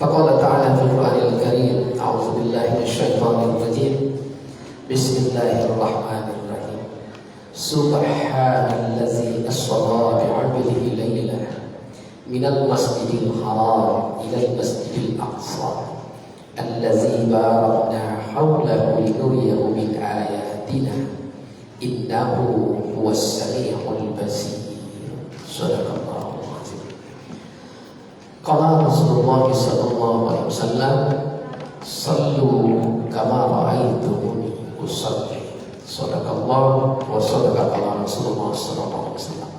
فقال تعالى في القرآن الكريم: أعوذ بالله من الشيطان الرجيم بسم الله الرحمن الرحيم سبحان الذي أسرى بعبده ليلا من المسجد الحرام إلى المسجد الأقصى الذي باركنا حوله لنريه من آياتنا إنه هو السميع البصير. صدق الله العظيم. قال رسول الله صلى الله عليه وسلم: صلوا كما رأيتموني أصلي. صدق الله وصدق Rasulullah sallallahu alaihi wasallam.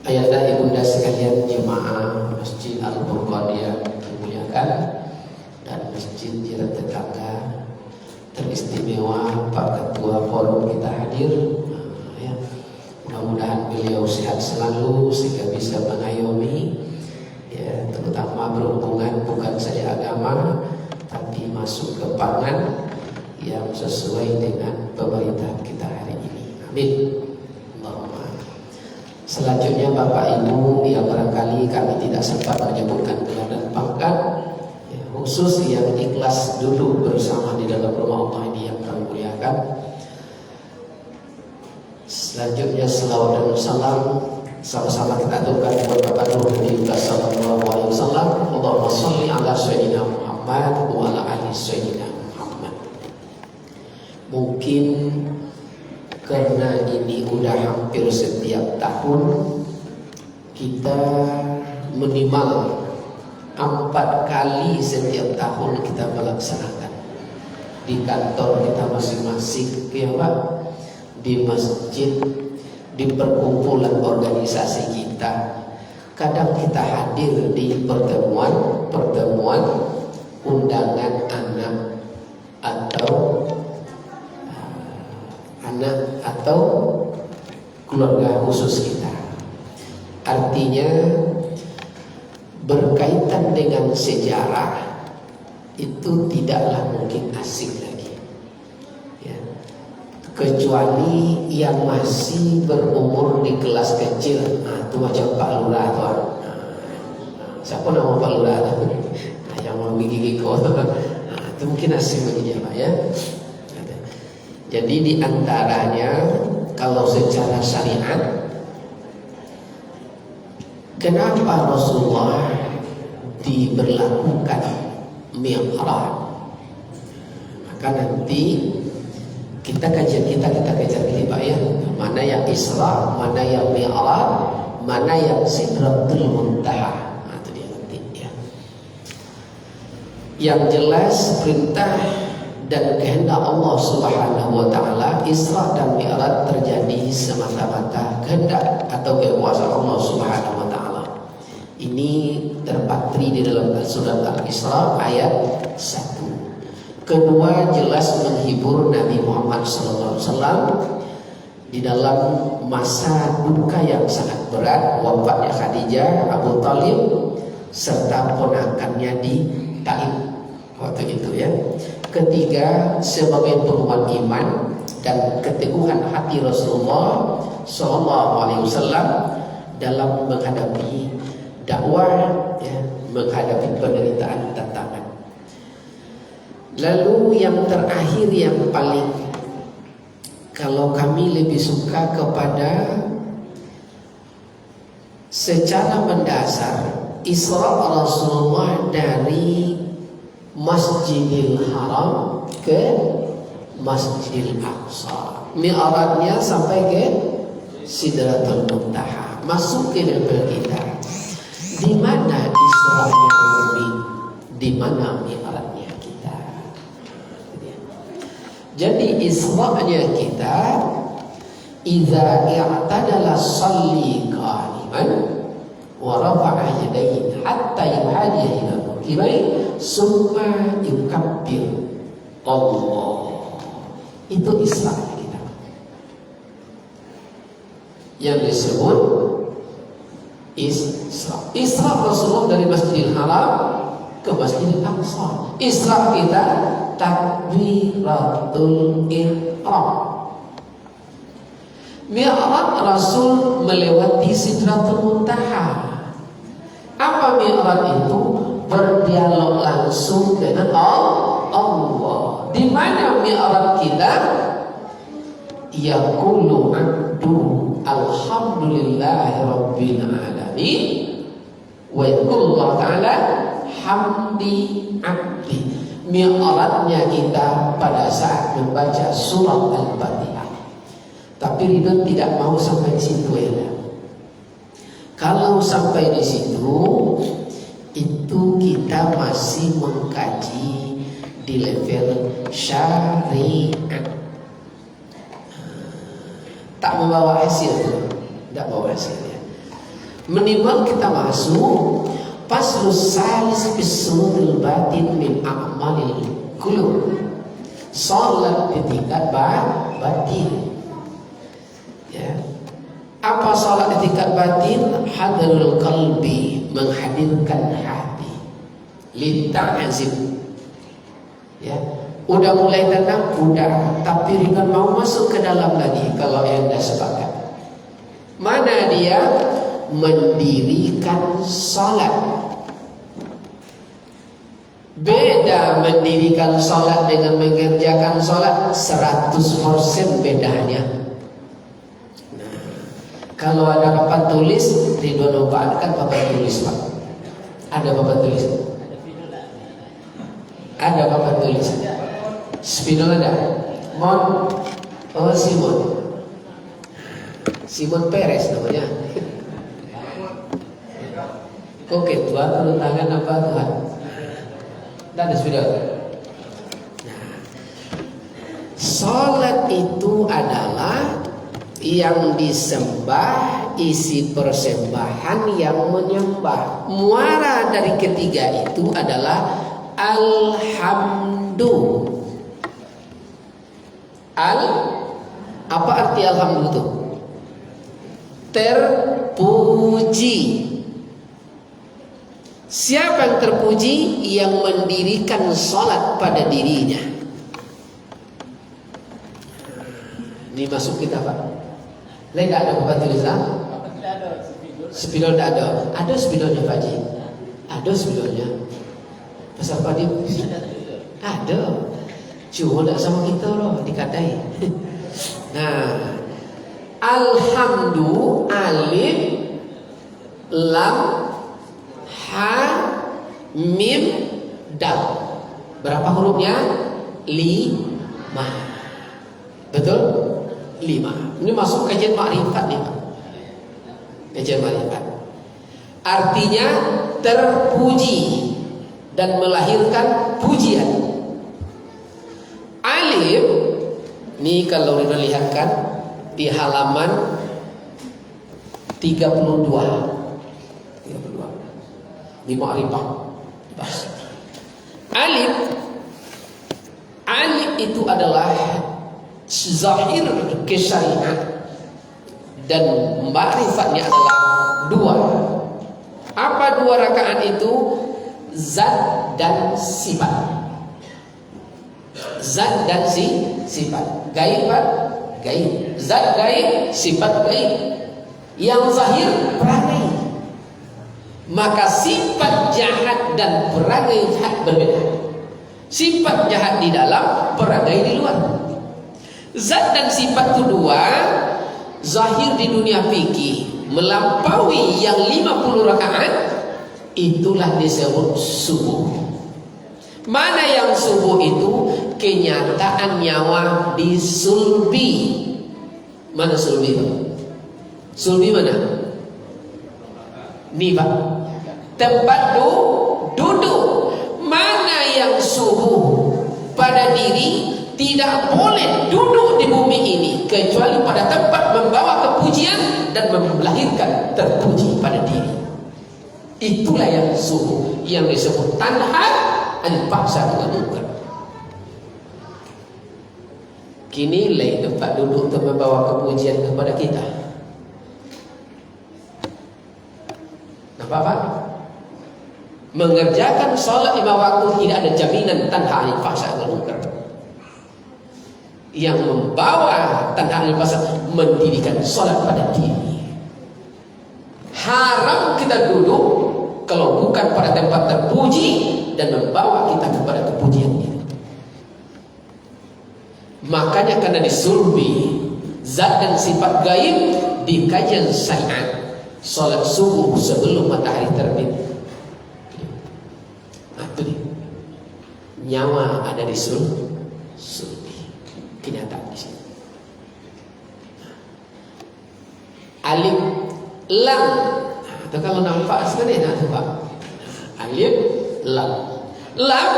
Ayah dan ibunda sekalian jemaah Masjid Al-Furqan yang dimuliakan dan masjid di tetangga teristimewa Pak Ketua Forum kita hadir, ya. Mudah-mudahan beliau sehat selalu sehingga bisa mengayomi, ya, terutama berhubungan bukan saja agama tapi masuk ke pangan yang sesuai dengan pemerintahan kita hari ini. Amin. Allahumma. Selanjutnya Bapak Ibu yang barangkali kami tidak sempat menyebutkan gelar dan pangkat, ya, khusus yang ikhlas duduk bersama di dalam rumah Allah ini yang kami muliakan. Selanjutnya selawat dan salam sama-sama kita aturkan kepada Bapak Nabi sallallahu alaihi wasallam. Allahumma shalli ala sayyidina Muhammad wa ala ali sayyidina Muhammad. Mungkin karena ini udah hampir setiap tahun kita minimal 4 kali setiap tahun kita melaksanakan di kantor kita masing-masing, ya Pak, di masjid, di perkumpulan organisasi kita. Kadang kita hadir di pertemuan undangan anak atau keluarga khusus kita. Artinya berkaitan dengan sejarah itu tidaklah mungkin asing lagi, ya. Kecuali yang masih berumur di kelas kecil, itu macam Pak Lurah tuh. Siapa nama Pak Lurah? Yang mau gigi kok, itu mungkin asing bagi Pak, ya. Jadi diantaranya kalau secara syariat, kenapa Rasulullah diberlakukan Mi'raj? Maka nanti kita kajian kita kaji Pak, ya. Mana yang Isra, mana yang Mi'raj, mana yang Sidratul Muntaha. Nah, itu dia nanti, ya. Yang jelas perintah dan kehendak Allah Subhanahu wa taala, Isra dan Mi'raj terjadi semata-mata kehendak atau kekuasaan Allah Subhanahu wa taala. Ini terpatri di dalam surat Al-Isra ayat 1. Kedua, jelas menghibur Nabi Muhammad SAW di dalam masa duka yang sangat berat, wafatnya Khadijah, Abu Talib serta ponakannya di Taif waktu itu, ya. Ketiga, sebagai penguat iman dan keteguhan hati Rasulullah SAW dalam menghadapi dakwah, ya, menghadapi penderitaan tantangan. Lalu yang terakhir yang paling, kalau kami lebih suka kepada secara mendasar Isra Rasulullah dari Masjidil Haram ke Masjidil Aqsa, Mi'rajnya sampai ke Sidratul Muntaha, masuk ke level kita. Di mana Isra'nya Nabi, di mana Mi'rajnya kita. Jadi Isra'nya kita, idza i'tadala shalli qa'iman wa rafa'a yadayhi hatta yuhadiya ila rukibai summa yukabbir Allah. Itu Isra'nya kita yang disebut Isra Rasulullah dari Masjidil Haram ke Masjidil Aqsa. Isra kita takbiratul ihram. Mi'raj Rasul melewati Sidratul Muntaha. Apa Mi'raj itu? yaqulu abdu alhamdulillahi rabbil alamin wa yaqulu Allah ta'ala hamdi abdi. Mi'aratnya kita pada saat membaca surat Al-Fatihah. Tapi Ridwan tidak mau sampai di situ ya. Kalau sampai di situ, itu kita masih mengkaji di level syariat. Tak membawa hasil, tidak bawa hasilnya. Minimal kita masuk faslus salis bisurul batin min a'malil qulub. Salat di tingkat batin. Ya. Apa salat di tingkat batin? Hadirul qalbi, menghadirkan hati. Lita'azim. Ya. Udah mulai tenang, udah. Tapi Ridwan mau masuk ke dalam lagi kalau yang dah sepakat. Mana dia? Mendirikan salat. Beda mendirikan salat dengan mengerjakan salat, 100% bedanya. Nah, kalau ada papan tulis, Ridwan umpamakan papan tulis, Pak. Ada papan tulis? Ada papan tulis? Spidol ada? Simon Perez namanya. Oke, Tuhan turun tangan apa Tuhan? Tidak ada spidol. Nah, salat itu adalah yang disembah, isi persembahan yang menyembah. Muara dari ketiga itu adalah alhamdu. Apa arti alhamdu itu? Terpuji. Siapa yang terpuji? Yang mendirikan salat pada dirinya. Ini masuk kita, Pak. Lain tak ada papan tulisan? Spidol tak ada. Ada spidolnya, Pak Haji. Ada spidolnya. Pasal Pak Haji ada. Cuma tak sama kita loh, dikatai. Nah, alhamdu, alif, lam, ha, mim, dal. Berapa hurufnya? 5. Betul? 5. Ini masuk kajian makrifat nih, Pak. Kajian makrifat. Artinya terpuji dan melahirkan pujian. Alif, ini kalau kita lihatkan di halaman 32. Di ma'rifah. Alif itu adalah zahir kesyariat dan ma'rifatnya adalah 2. Apa 2 rakaat itu? Zat dan sifat. Zat dan sifat. Gaib, gaib. Zat gaib, sifat gaib. Yang zahir perangai. Maka sifat jahat dan perangai jahat berbeda. Sifat jahat di dalam, perangai di luar. Zat dan sifat itu 2. Zahir di dunia fikih melampaui yang 50 rakaat, itulah disebut subuh. Mana yang subuh itu? Kenyataan nyawa di sulbi. Mana sulbi itu? Sulbi mana? Nih Pak, tempat duduk. Mana yang subuh pada diri? Tidak boleh duduk di bumi ini kecuali pada tempat membawa kepujian dan melahirkan terpuji pada diri. Itulah yang subuh, yang disebut tanha anil fahsya wal munkar. Kini lain tempat duduk untuk membawa kepujian kepada kita. Nampak Pak? Mengerjakan sholat 5 waktu tidak ada jaminan tanha anil fahsya wal munkar. Yang membawa tanha anil fahsya, mendirikan sholat pada diri. Haram kita duduk kalau bukan pada tempat terpuji dan membawa kita kepada kepujian itu. Makanya karena disulbi Zat dan sifat gaib di kajian syariat. Salat subuh sebelum matahari terbit. Itu dia. Nyawa ada di sulbi. Kenyataan di sini. Alif lam. Itu kalau nampak sekali nak tu Pak. Alif lam. Lam